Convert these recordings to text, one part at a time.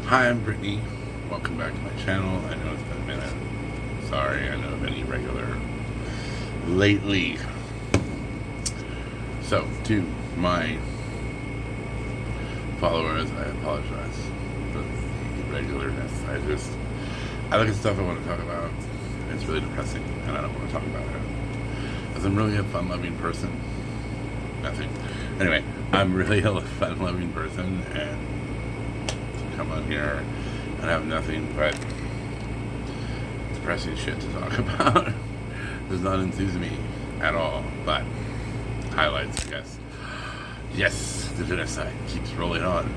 Hi, I'm Britney. Welcome back to my channel. I know it's been a minute. Sorry, I know of any regular lately. So, to my followers, I apologize for the irregularness. I look at stuff I want to talk about. It's really depressing, and I don't want to talk about it. Because I'm really a fun-loving person. Nothing. Anyway, I'm really a fun-loving person, and come on here and have nothing but depressing shit to talk about does not enthuse me at all. But highlights, yes. Yes, the genocide keeps rolling on.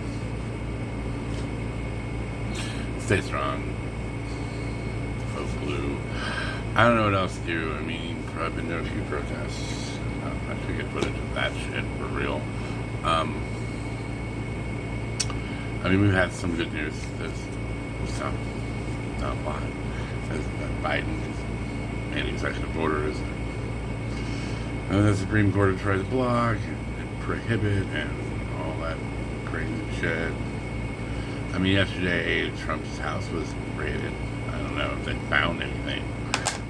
Stay strong. Vote blue. I don't know what else to do. I mean, I've been to a few protests. I should get footage of that shit for real. I mean, we've had some good news. There's some, not a lot. Biden is mandating executive orders. And the Supreme Court has tried to block and prohibit and all that crazy shit. I mean, yesterday Trump's house was raided. I don't know if they found anything.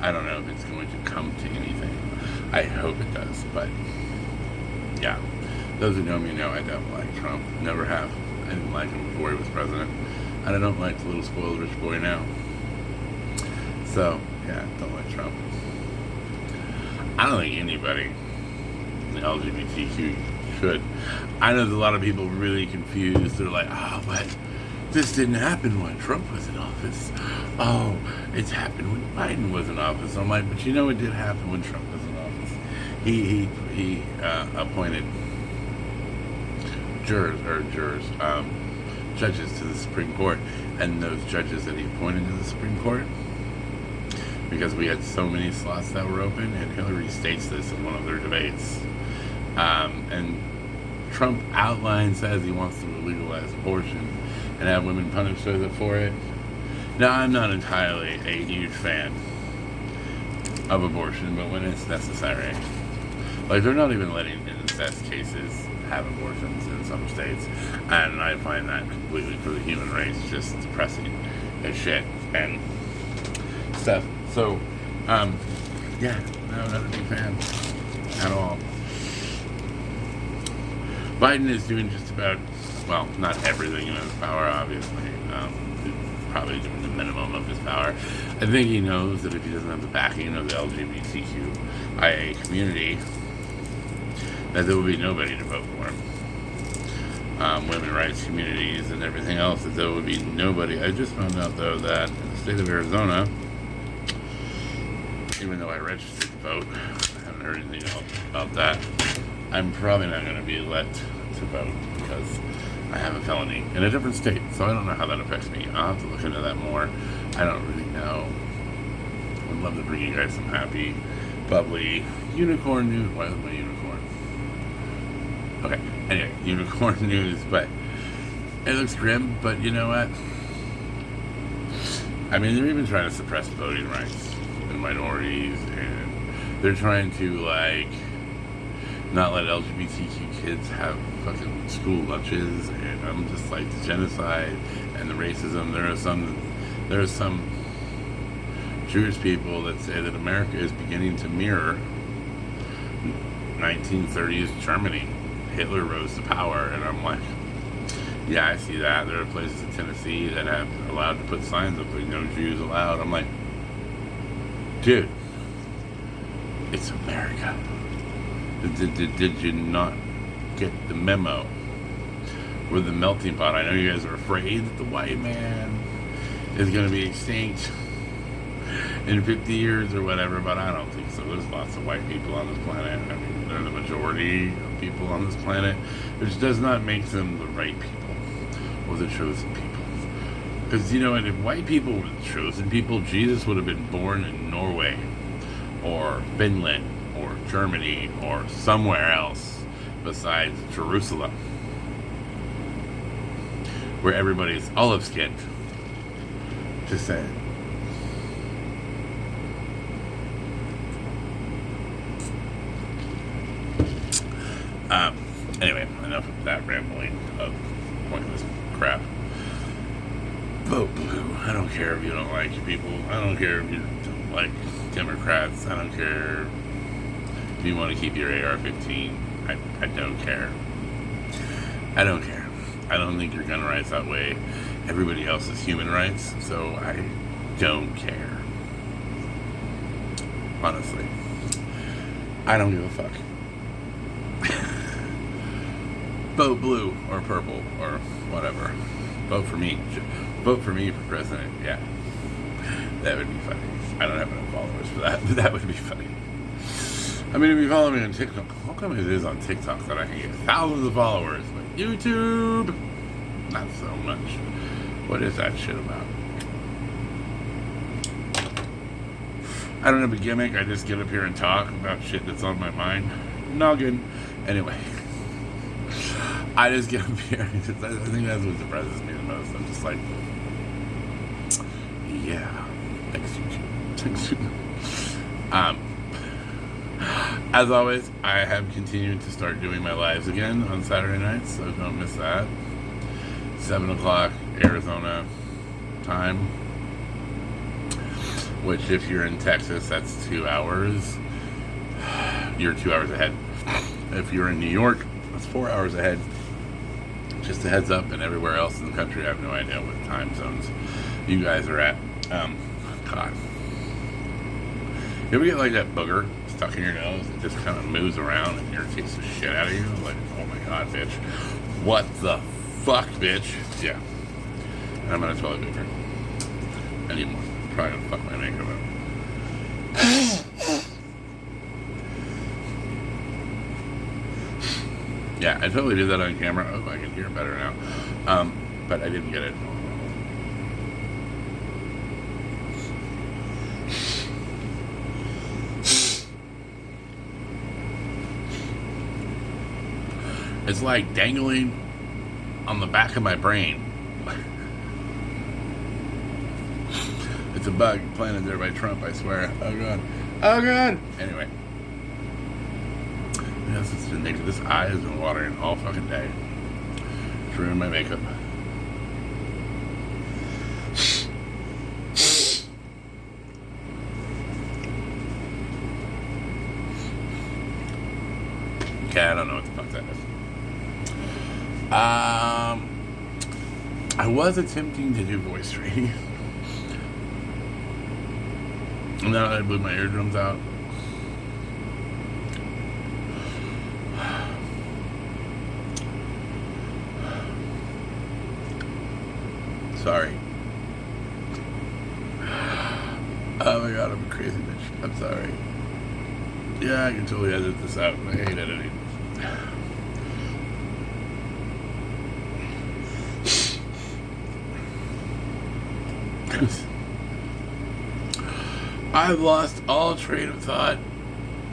I don't know if it's going to come to anything. I hope it does, but yeah. Those who know me know I don't like Trump. Never have. I didn't like him before he was president. And I don't like the little spoiled rich boy now. So, yeah, don't like Trump. I don't think anybody in the LGBTQ should. I know there's a lot of people really confused. They're like, oh, but this didn't happen when Trump was in office. Oh, it's happened when Biden was in office. I'm like, but you know it did happen when Trump was in office. He appointed judges to the Supreme Court, and those judges that he appointed to the Supreme Court, because we had so many slots that were open, and Hillary states this in one of their debates, and Trump says he wants to legalize abortion and have women punished for it. Now, I'm not entirely a huge fan of abortion, but when it's necessary, like they're not even letting incest cases have abortions in some states, and I find that completely, for the human race, just depressing as shit and stuff. So, yeah, no, not a big fan at all. Biden is doing just about, well, not everything in his power, obviously. He's probably doing the minimum of his power. I think he knows that if he doesn't have the backing of the LGBTQIA community, that there will be nobody to vote for him. Women rights communities and everything else, that there would be nobody. I just found out, though, that in the state of Arizona, even though I registered to vote, I haven't heard anything else about that. I'm probably not going to be let to vote because I have a felony in a different state, so I don't know how that affects me. I'll have to look into that more. I don't really know. I'd love to bring you guys some happy, bubbly unicorn news. Why is my unicorn? Okay, anyway, unicorn news, but it looks grim, but you know what? I mean, they're even trying to suppress voting rights and minorities, and they're trying to, like, not let LGBTQ kids have fucking school lunches, and I'm just like, the genocide and the racism. There are some Jewish people that say that America is beginning to mirror 1930s Germany. Hitler rose to power, and I'm like, yeah, I see that. There are places in Tennessee that have allowed to put signs up like no Jews allowed. I'm like, dude, it's America. Did you not get the memo? We're the melting pot. I know you guys are afraid that the white man is going to be extinct in 50 years or whatever, but I don't think so. There's lots of white people on this planet. I mean, they're the majority of people on this planet, which does not make them the right people or the chosen people. Because, you know what, if white people were the chosen people, Jesus would have been born in Norway or Finland or Germany or somewhere else besides Jerusalem, where everybody's olive skinned. Just saying. Um, Anyway, enough of that rambling of pointless crap. Vote blue. I don't care if you don't like your people. I don't care if you don't like Democrats. I don't care if you want to keep your AR-15. I don't care. I don't care. I don't think your gun rights outweigh everybody else's human rights, so I don't care. Honestly. I don't give a fuck. Vote blue or purple or whatever. Vote for me. Vote for me for president. Yeah. That would be funny. I don't have enough followers for that, but that would be funny. I mean, if you follow me on TikTok, how come it is on TikTok that I can get thousands of followers, but YouTube, not so much. What is that shit about? I don't have a gimmick. I just get up here and talk about shit that's on my mind. Noggin. Anyway. I just get up here because I think that's what depresses me the most. I'm just like, yeah. Thanks, YouTube. Thanks, YouTube. As always, I have continued to start doing my lives again on Saturday nights, so don't miss that. 7 o'clock Arizona time, which if you're in Texas, that's 2 hours. You're 2 hours ahead. If you're in New York, that's 4 hours ahead. Just a heads up, and everywhere else in the country, I have no idea what time zones you guys are at. God. You ever get like that booger stuck in your nose and just kind of moves around and irritates the shit out of you? Like, oh my god, bitch. What the fuck, bitch? Yeah. And I'm gonna toilet paper. I need more. Probably gonna fuck my makeup up. Yeah, I totally did that on camera. Oh, I can hear better now. But I didn't get it. It's like dangling on the back of my brain. It's a bug planted there by Trump, I swear. Oh god. Oh god! Anyway. Yes, it's been naked. This eye has been watering all fucking day. It's ruined my makeup. Okay, I don't know what the fuck that is. I was attempting to do voice training. And then I blew my eardrums out. Sorry. Oh my god, I'm a crazy bitch. I'm sorry. Yeah, I can totally edit this out. I hate editing. I've lost all train of thought.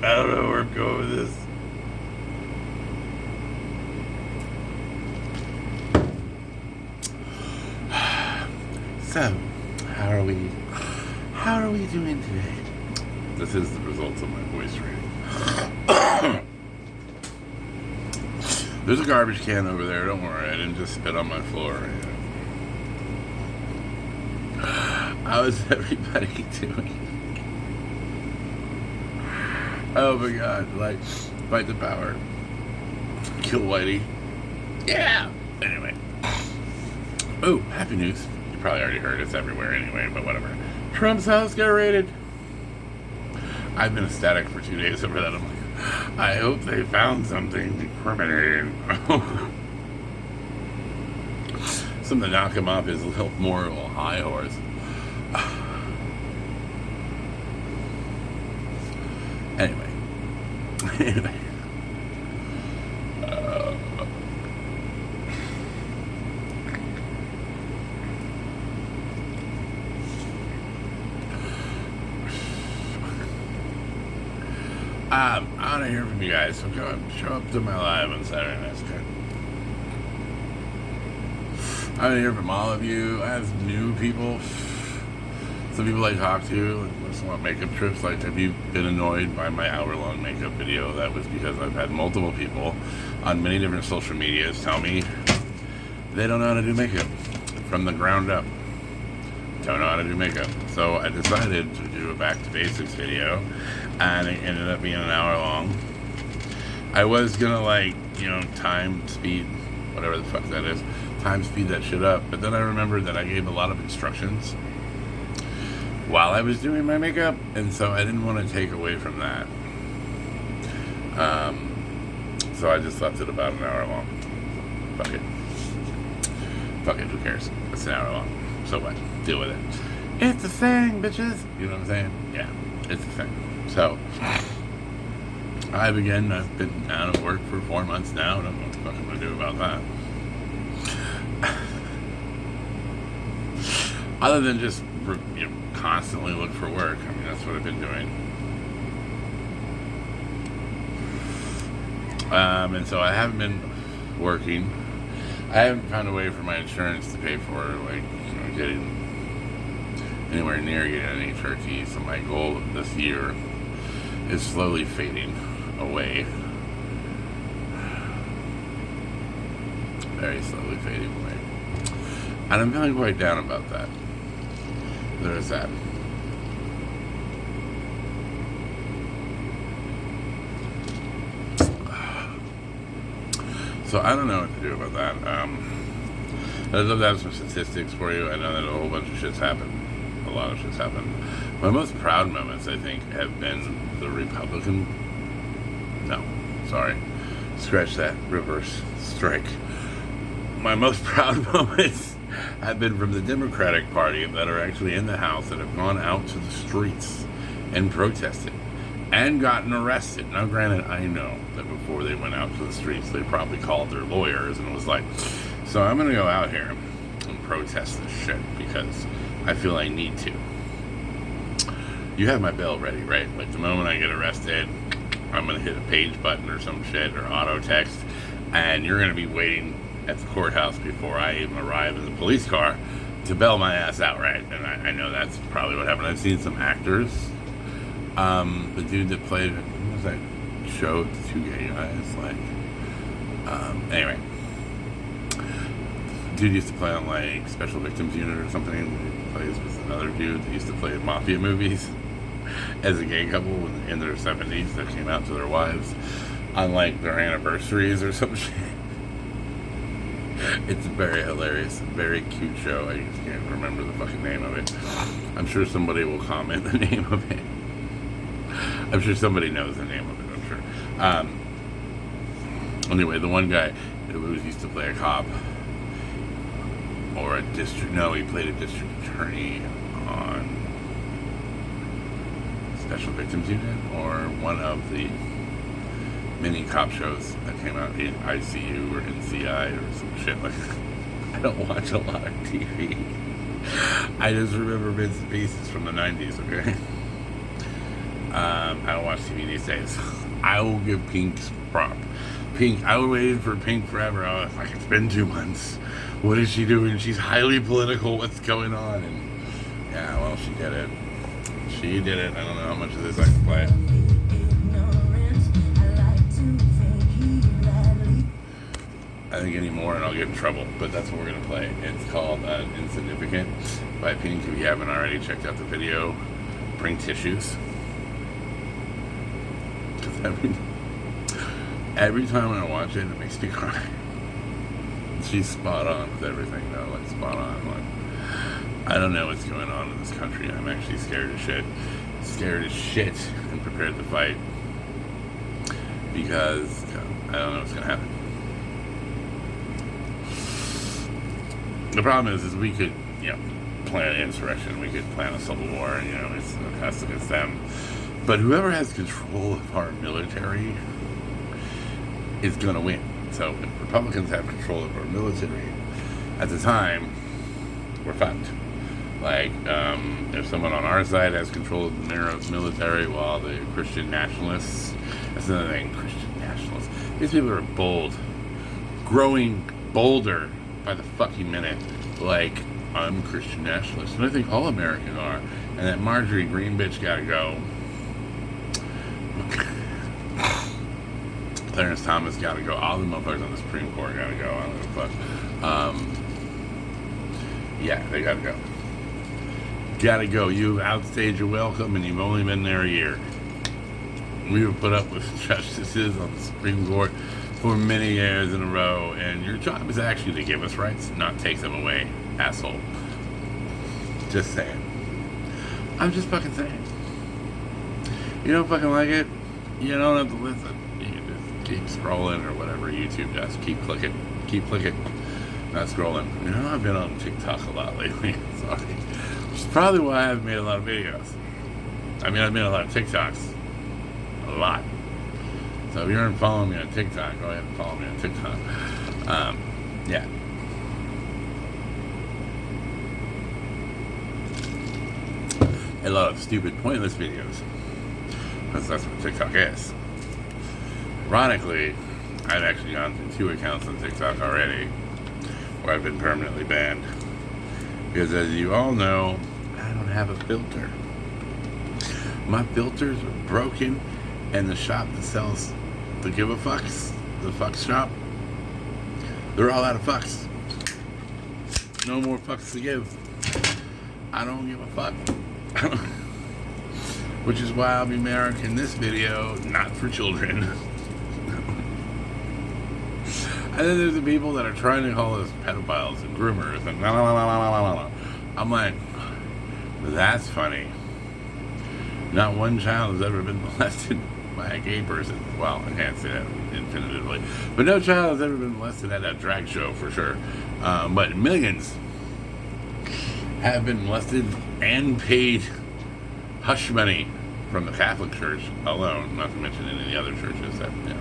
I don't know where I'm going with this. So, how are we doing today? This is the results of my voice training. There's a garbage can over there. Don't worry, I didn't just spit on my floor. How is everybody doing? Oh my god, like, fight the power. Kill Whitey. Yeah! Anyway. Oh, happy news. You probably already heard it's everywhere anyway, but whatever. Trump's house got raided. I've been ecstatic for 2 days over that. I'm like, I hope they found something incriminating. Something to knock him off his little moral high horse. Anyway. I want to hear from you guys, so come show up to my live on Saturday nights. Okay? I want to hear from all of you. I have new people. Some people I talk to want makeup trips. Like, have you been annoyed by my hour-long makeup video? That was because I've had multiple people on many different social medias tell me they don't know how to do makeup from the ground up. don't know how to do makeup. So I decided to do a back to basics video, and it ended up being an hour long. I was gonna time speed, whatever the fuck that is, time speed that shit up, but then I remembered that I gave a lot of instructions while I was doing my makeup, and so I didn't want to take away from that. So I just left it about an hour long. Fuck it, who cares? It's an hour long. So what? Deal with it. It's a thing, bitches. You know what I'm saying? Yeah, it's a thing. So, I've been out of work for 4 months now. I don't know what the fuck I'm going to do about that. Other than just constantly look for work. I mean, that's what I've been doing. And so I haven't been working. I haven't found a way for my insurance to pay for getting anywhere near getting an HRT. So my goal this year is slowly fading away. Very slowly fading away. And I'm feeling quite down about that. There is that. So I don't know what to do about that. I'd love to have some statistics for you. I know that a whole bunch of shit's happened. A lot of shit's happened. My most proud moments, I think, have been the Republican... No, sorry. Scratch that. Reverse strike. My most proud moments have been from the Democratic Party that are actually in the House that have gone out to the streets and protested and gotten arrested. Now, granted, I know that before they went out to the streets, they probably called their lawyers and was like, so I'm going to go out here and protest this shit because I feel I need to. You have my bill ready, right? Like, the moment I get arrested, I'm going to hit a page button or some shit or auto text, and you're going to be waiting at the courthouse before I even arrive in the police car to bail my ass out, right? And I know that's probably what happened. I've seen some actors. The dude that played, what was that show, the two gay guys, anyway. Dude used to play on, Special Victims Unit or something. He plays with another dude that used to play in mafia movies as a gay couple in their 70s that came out to their wives on, their anniversaries or some shit. It's a very hilarious, very cute show. I just can't remember the fucking name of it. I'm sure somebody will comment the name of it. I'm sure somebody knows the name of it, I'm sure. Anyway, the one guy who used to play a cop or he played a district attorney on Special Victims Unit or one of the many cop shows that came out in ICU or NCI or some shit like that. I don't watch a lot of TV. I just remember bits and pieces from the 90s, okay? I don't watch TV these days. I will give Pink's prop. Pink, I waited for Pink forever. I was like, it's been 2 months. What is she doing? She's highly political. What's going on? And yeah, well, she did it. She did it. I don't know how much of this I can play. I think any more and I'll get in trouble, but that's what we're going to play. It's called Insignificant by Pink. If you haven't already checked out the video, bring tissues. Every time I watch it makes me cry. She's spot on with everything, though. Spot on. I don't know what's going on in this country. I'm actually scared as shit. And prepared to fight. Because I don't know what's going to happen. The problem is we could, plan an insurrection. We could plan a civil war. It's us against them. But whoever has control of our military is going to win. So if Republicans have control of our military, at the time, we're fucked. If someone on our side has control of the military while the Christian nationalists, that's another thing, Christian nationalists, these people are bold, growing bolder by the fucking minute. I'm a Christian nationalist, and I think all Americans are, and that Marjorie Green bitch gotta go. Clarence Thomas gotta go. All the motherfuckers on the Supreme Court gotta go. I don't give a fuck. Yeah, they gotta go. gotta go. You outstayed your welcome, and you've only been there a year. We have put up with justices on the Supreme Court for many years in a row, and your job is actually to give us rights, not take them away, asshole. Just saying. I'm just fucking saying. You don't fucking like it? You don't have to listen. You can just keep scrolling or whatever YouTube does. Keep clicking. Keep clicking. Not scrolling. You know, I've been on TikTok a lot lately. Sorry. Which is probably why I haven't made a lot of videos. I mean, I've made a lot of TikToks. A lot. So if you aren't following me on TikTok, go ahead and follow me on TikTok. Yeah. A lot of stupid, pointless videos. Because that's what TikTok is. Ironically, I've actually gone through 2 accounts on TikTok already where I've been permanently banned. Because as you all know, I don't have a filter. My filters are broken, and the shop that sells the give a fucks, the fuck shop, they're all out of fucks. No more fucks to give. I don't give a fuck. Which is why I'll be marking this video not for children. And then there's the people that are trying to call us pedophiles and groomers and I'm like, that's funny. Not one child has ever been molested by a gay person. Well, I can't say that infinitively. But no child has ever been molested at a drag show for sure. But millions have been molested and paid hush money from the Catholic Church alone, not to mention any of the other churches that, you know.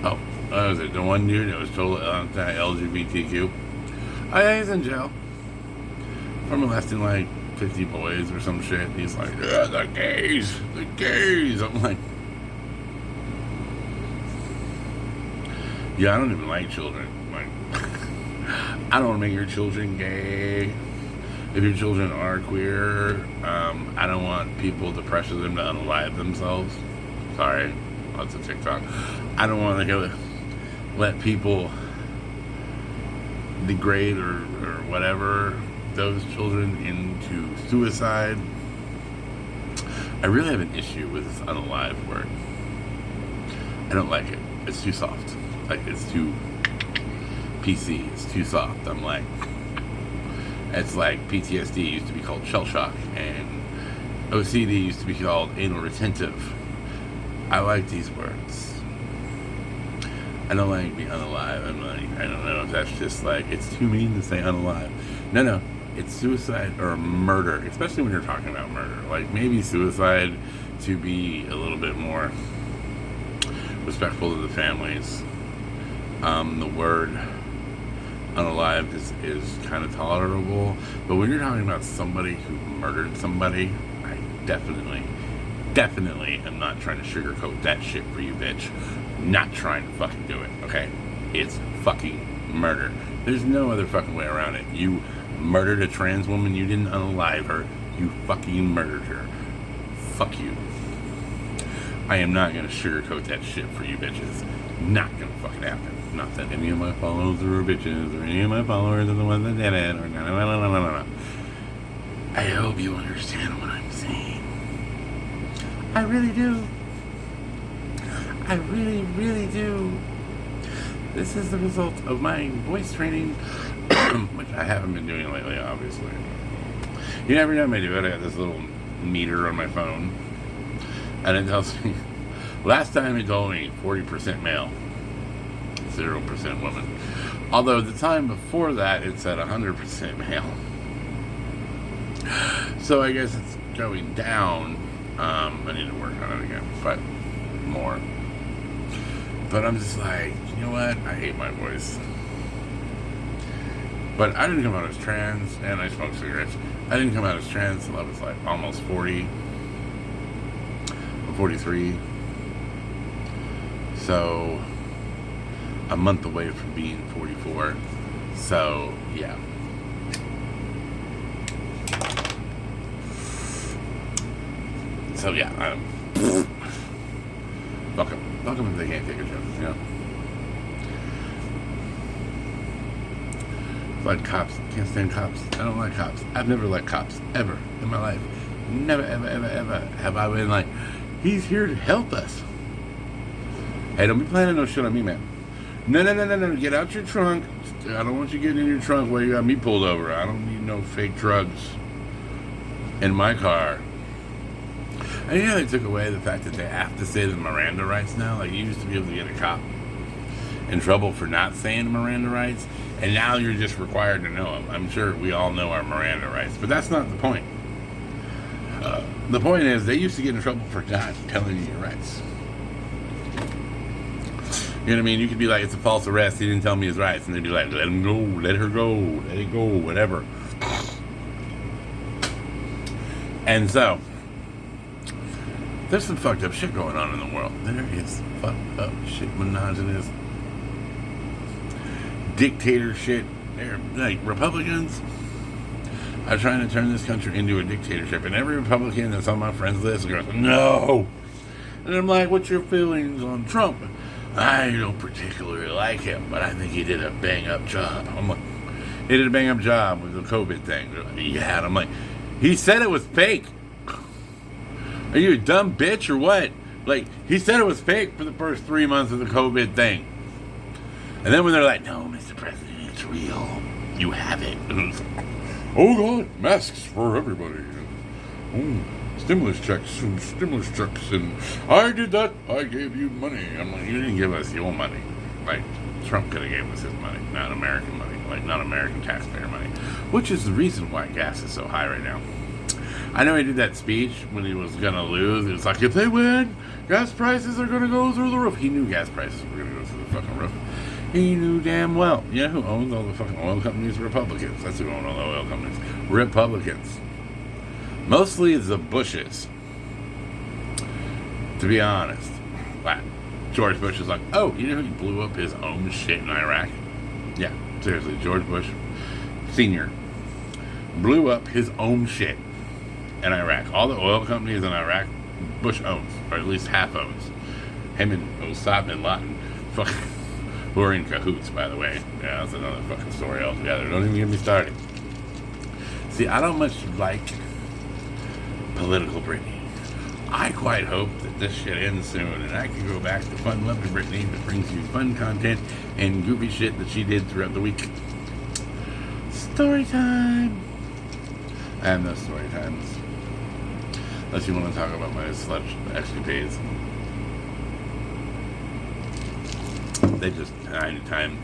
Oh, was it the one dude that was told anti-LGBTQ? Oh yeah, he's in jail for molesting like 50 boys or some shit. He's like, yeah, the gays. I'm like, yeah, I don't even like children. Like, I don't want to make your children gay. If your children are queer, I don't want people to pressure them to unalive themselves. Sorry, that's a TikTok. I don't want to let people degrade or whatever those children into suicide. I really have an issue with this unalive word. I don't like it. It's too soft. Like, it's too PC. It's too soft. I'm like, it's like PTSD used to be called shell shock, and OCD used to be called anal retentive. I like these words. I don't like being unalive. I'm like, I don't know if that's just like, it's too mean to say unalive. No, it's suicide or murder, especially when you're talking about murder. Like, maybe suicide to be a little bit more respectful to the families. The word unalive is kind of tolerable, but when you're talking about somebody who murdered somebody, I definitely am not trying to sugarcoat that shit for you, bitch. Not trying to fucking do it, okay? It's fucking murder. There's no other fucking way around it. You murdered a trans woman, you didn't unalive her, you fucking murdered her. Fuck you. I am not gonna sugarcoat that shit for you bitches. Not gonna fucking happen. Not that any of my followers are bitches, or any of my followers are the ones that did it, or no. I hope you understand what I'm saying. I really do. I really, really do. This is the result of my voice training, which I haven't been doing lately, obviously. You know, every time I do it, I got this little meter on my phone, and it tells me, last time it told me 40% male, 0% woman. Although the time before that, it said 100% male. So I guess it's going down. I need to work on it again, but more. But I'm just like, you know what? I hate my voice. But I didn't come out as trans, and I smoke cigarettes. I didn't come out as trans until I was like almost 40. I'm 43. So, a month away from being 44. So, yeah. So, yeah, fuck them if they can't take a joke, you know? like cops. Can't stand cops. I don't like cops. I've never liked cops ever in my life. Never, ever, ever, ever have I been like, he's here to help us. Hey, don't be planning no shit on me, man. No. Get out your trunk. I don't want you getting in your trunk while you got me pulled over. I don't need no fake drugs in my car. And yeah, they took away the fact that they have to say the Miranda rights now. Like, you used to be able to get a cop in trouble for not saying the Miranda rights, and now you're just required to know them. I'm sure we all know our Miranda rights, but that's not the point. The point is, they used to get in trouble for not telling you your rights. You know what I mean? You could be like, it's a false arrest, he didn't tell me his rights, and they'd be like, let him go, let her go, let it go, whatever. And so, there's some fucked up shit going on in the world. There is fucked up shit, monotonous dictator shit. They're like, Republicans are trying to turn this country into a dictatorship, and every Republican that's on my friends list goes, no. And I'm like, what's your feelings on Trump? I don't particularly like him, but I think he did a bang-up job. I'm like, he did a bang-up job with the COVID thing. Yeah, and I'm like, he said it was fake. Are you a dumb bitch or what? Like, he said it was fake for the first 3 months of the COVID thing. And then when they're like, no, Mr. President, it's real. You have it. Oh, God, masks for everybody. Oh, stimulus checks, and I did that. I gave you money. I'm like, you didn't give us your money. Like, Trump could have gave us his money, not American money. Like, not American taxpayer money. Which is the reason why gas is so high right now. I know he did that speech when he was going to lose. It was like, if they win, gas prices are going to go through the roof. He knew gas prices were going to go through the fucking roof. He knew damn well. You know who owns all the fucking oil companies? Republicans. That's who owns all the oil companies. Republicans. Mostly the Bushes. To be honest. Like, George Bush is like, oh, you know who blew up his own shit in Iraq? Yeah, seriously, George Bush Sr. blew up his own shit in Iraq. All the oil companies in Iraq, Bush owns, or at least half owns. Him and Osama bin Laden, who are in cahoots, by the way. Yeah, that's another fucking story altogether. Don't even get me started. See, I don't much like political Britney. I quite hope that this shit ends soon and I can go back to fun loving Britney that brings you fun content and goofy shit that she did throughout the week. Story time. I have no story times. Unless you want to talk about my slut escapades. They just, 9 times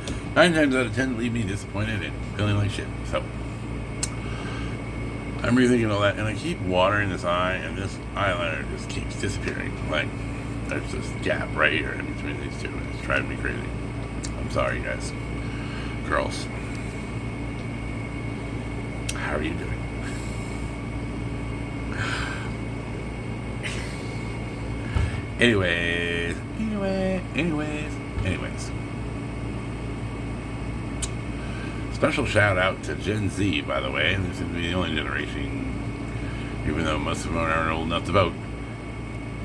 out of 10 leave me disappointed and feeling like shit. So, I'm rethinking all that, and I keep watering this eye, and this eyeliner just keeps disappearing. Like, there's this gap right here in between these two, and it's driving me crazy. I'm sorry, guys. Girls. How are you doing? Anyways. Special shout out to Gen Z, by the way. This seems to be the only generation, even though most of them aren't old enough to vote,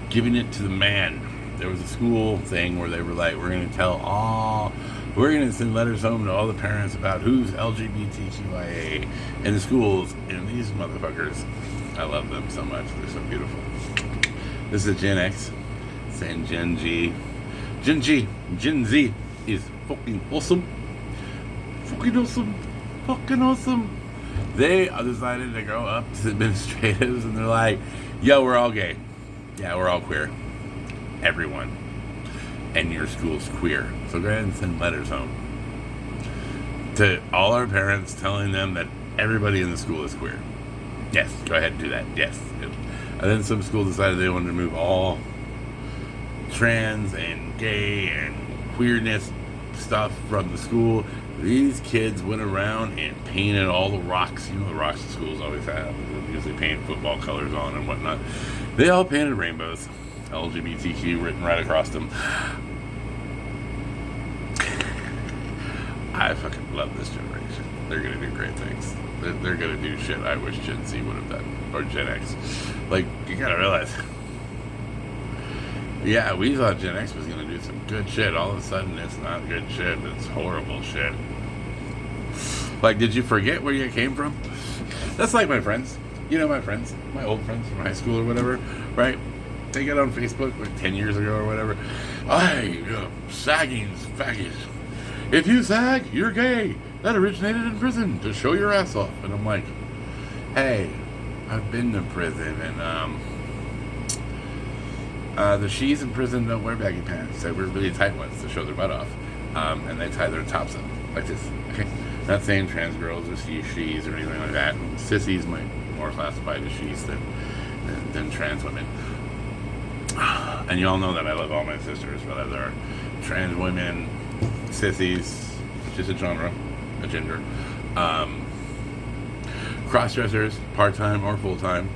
giving it to the man. There was a school thing where they were like, we're going to send letters home to all the parents about who's LGBTQIA in the schools. And these motherfuckers, I love them so much. They're so beautiful. This is Gen X saying Gen G. Gen Z is fucking awesome. Fucking awesome. They decided to go up to the administratives and they're like, yo, we're all gay. Yeah, we're all queer. Everyone. And your school's queer. So go ahead and send letters home to all our parents telling them that everybody in the school is queer. Yes, go ahead and do that. Yes. And then some school decided they wanted to move all trans and gay and queerness stuff from the school. These kids went around and painted all the rocks. You know, the rocks the schools always have. They usually paint football colors on and whatnot. They all painted rainbows. LGBTQ written right across them. I fucking love this generation. They're going to do great things. They're going to do shit I wish Gen Z would have done. Or Gen X. Like, you got to realize. Yeah, we thought Gen X was going to do some good shit. All of a sudden, it's not good shit. It's horrible shit. Like, did you forget where you came from? That's like my friends. You know my friends, my old friends from high school or whatever, right? They get on Facebook like 10 years ago or whatever. Sagging's faggot. If you sag, you're gay. That originated in prison to show your ass off. And I'm like, hey, I've been to prison, and the she's in prison don't wear baggy pants. They wear really tight ones to show their butt off, and they tie their tops up like this. Okay, not saying trans girls or she's or anything like that. Sissies might more classified as she's than trans women. And you all know that I love all my sisters, whether they're trans women, sissies, just a genre, a gender, cross-dressers, part-time or full-time,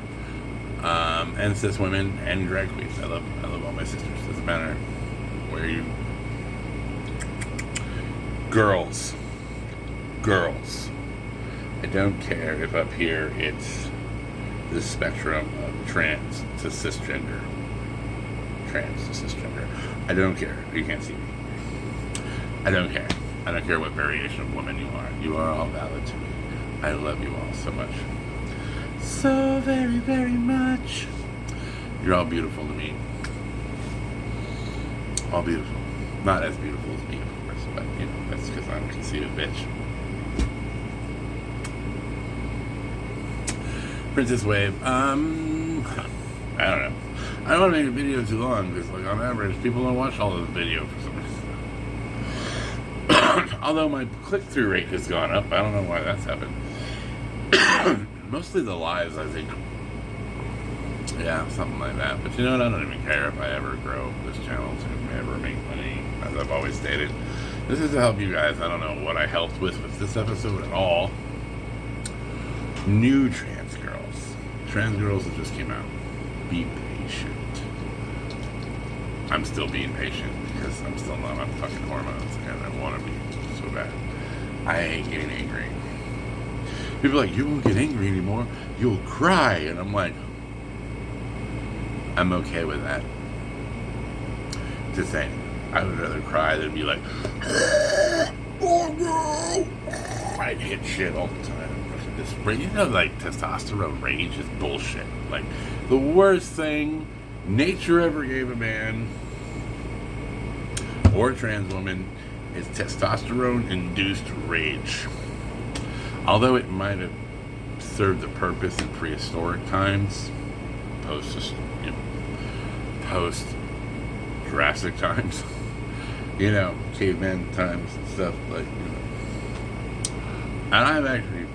and cis women and drag queens. I love all my sisters. Doesn't matter where you. Girls. I don't care if up here it's the spectrum of trans to cisgender. Trans to cisgender. I don't care. You can't see me. I don't care. I don't care what variation of woman you are. You are all valid to me. I love you all so much. So very, very much. You're all beautiful to me. All beautiful. Not as beautiful as me, of course, but, you know, that's because I'm a conceited bitch. Princess Wave. I don't know. I don't want to make a video too long because, like, on average, people don't watch all of the video for some reason. Although my click-through rate has gone up. I don't know why that's happened. Mostly the lives, I think. Yeah, something like that. But you know what? I don't even care if I ever grow this channel to ever make money, as I've always stated. This is to help you guys. I don't know what I helped with this episode at all. New trans girls. Trans girls that just came out. Be patient. I'm still being patient because I'm still not on fucking hormones and I want to be so bad. I hate getting angry. People are like, you won't get angry anymore. You'll cry. And I'm like, I'm okay with that. Just saying, I would rather cry than be like, oh no. I'd hit shit all the time. This, you know, like testosterone rage is bullshit. Like the worst thing nature ever gave a man or a trans woman is testosterone-induced rage. Although it might have served the purpose in prehistoric times, post Jurassic times, you know, caveman times and stuff, like, you know. And I've actually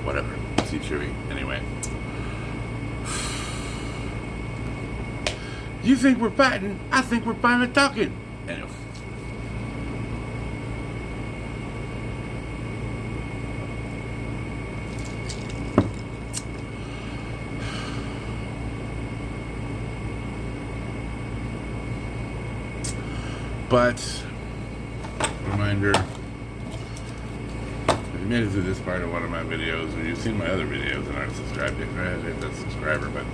whatever. See Chewy. Anyway. You think we're fighting? I think we're finally talking. Anyway. But, reminder, if you made it through this part of one of my videos, or you've seen my other videos and aren't subscribed yet, go ahead and hit that subscriber button.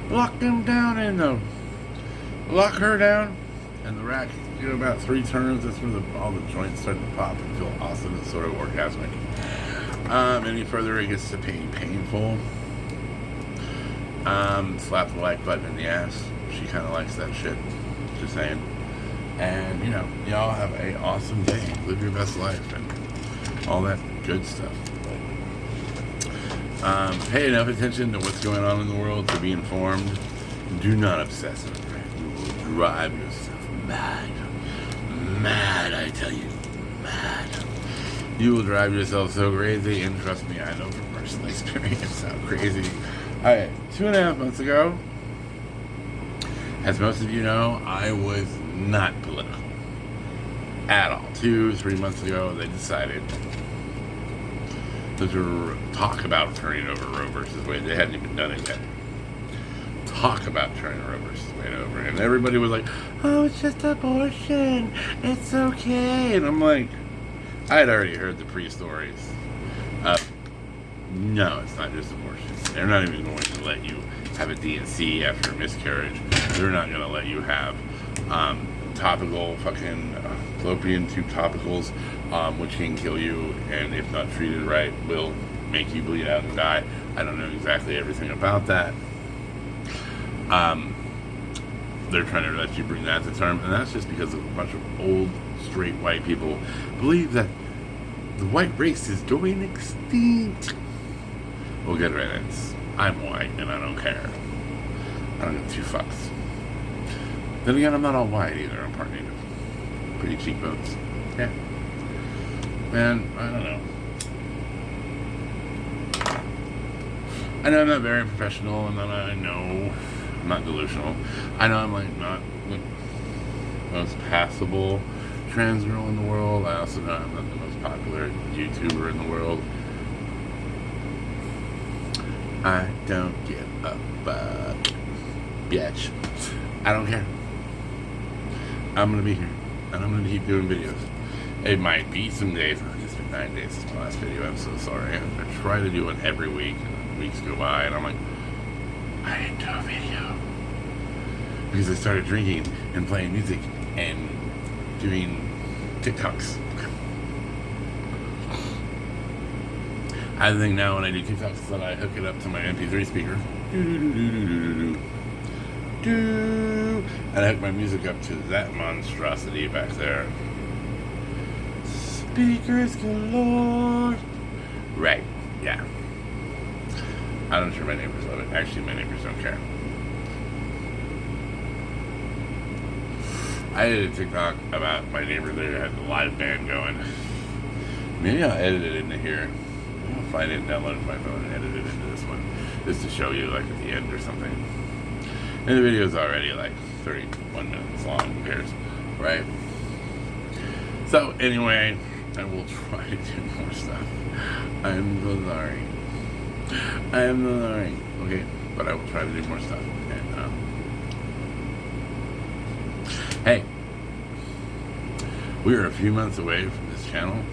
Lock them down in the, lock her down, and the rack, you know, about 3 turns, that's when all the joints start to pop and feel awesome and sort of orgasmic. Any further, it gets to painful. Slap the like button in the ass. She kind of likes that shit. Just saying. And, you know, y'all have a awesome day. Live your best life and all that good stuff. Pay enough attention to what's going on in the world to be informed. Do not obsess over it. You will drive yourself mad. Mad, I tell you. Mad. You will drive yourself so crazy, and trust me, I know from personal experience how crazy. Alright, 2.5 months ago, as most of you know, I was not political at all. 2-3 months ago, they decided to talk about turning over Roe versus Wade. They hadn't even done it yet. Talk about turning Roe versus Wade over, and everybody was like, "Oh, it's just abortion. It's okay." And I'm like, I had already heard the pre-stories. No, it's not just abortion. They're not even going to let you have a D&C after a miscarriage. They're not going to let you have Topical fucking fallopian tube topicals, which can kill you, and if not treated right, will make you bleed out and die. I don't know exactly everything about that. They're trying to let you bring that to term, and that's just because of a bunch of old, straight white people believe that the white race is going extinct. Well, good riddance. I'm white, and I don't care. I don't give two fucks. Then again, I'm not all white either. I'm part native. Pretty cheekbones. Yeah. Man, I don't know. I know I'm not very professional, and then I know I'm not delusional. I know I'm like not the most passable trans girl in the world. I also know I'm not the most popular YouTuber in the world. I don't give a fuck, bitch. I don't care. I'm gonna be here, and I'm gonna keep doing videos. It might be some days. It's been 9 days since my last video. I'm so sorry. I try to do one every week, and weeks go by, and I'm like, I didn't do a video because I started drinking and playing music and doing TikToks. I think now when I do TikToks that I hook it up to my MP3 speaker. And I hook my music up to that monstrosity back there. Speakers galore. Right, yeah. I'm sure my neighbors love it. Actually, my neighbors don't care. I did a TikTok about my neighbor there had a live band going. Maybe I'll edit it into here. Maybe I'll find it and download it to my phone and edit it into this one. Just to show you like at the end or something. And the video is already like 31 minutes long. Who cares? Right? So anyway, I will try to do more stuff. I'm so sorry. I am so sorry. Okay, but I will try to do more stuff. And hey, we are a few months away from this channel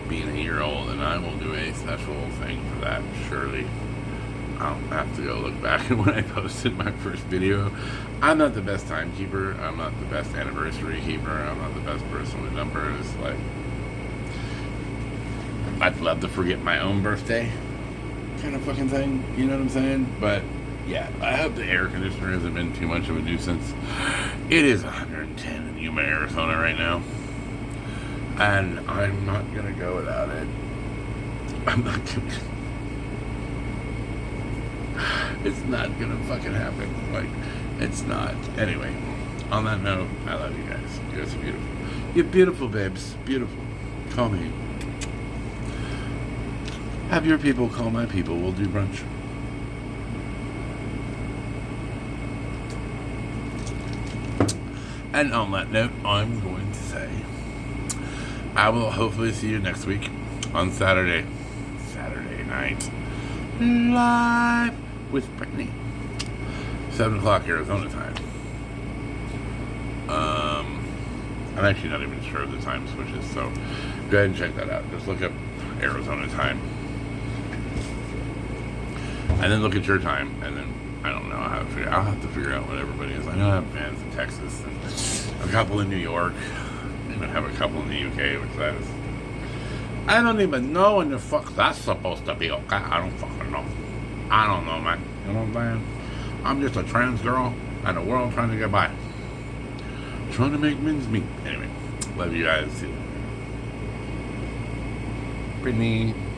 being a year old, and I will do a special thing for that. Surely, I'll have to go look back at when I posted my first video. I'm not the best timekeeper. I'm not the best anniversary keeper. I'm not the best person with numbers. Like, I'd love to forget my own birthday, kind of fucking thing. You know what I'm saying? But yeah, I hope the air conditioner hasn't been too much of a nuisance. It is 110 in Yuma, Arizona right now, and I'm not gonna go without it. I'm not gonna. It's not gonna fucking happen. Like, it's not. Anyway, on that note, I love you guys. You guys are beautiful. You're beautiful, babes. Beautiful. Call me. Have your people call my people. We'll do brunch. And on that note, I'm going to say I will hopefully see you next week on Saturday night, live with Britney, 7 o'clock Arizona time. I'm actually not even sure of the time switches, so go ahead and check that out. Just look up Arizona time, and then look at your time, and then I don't know how to figure. I'll have to figure out what everybody is. I know I have fans in Texas and a couple in New York, and I have a couple in the UK, which that is. I don't even know when the fuck that's supposed to be. Okay, I don't fucking know. I don't know, man. You know what I'm saying? I'm just a trans girl and the world trying to get by, trying to make men's meat. Anyway, love you guys. Britney.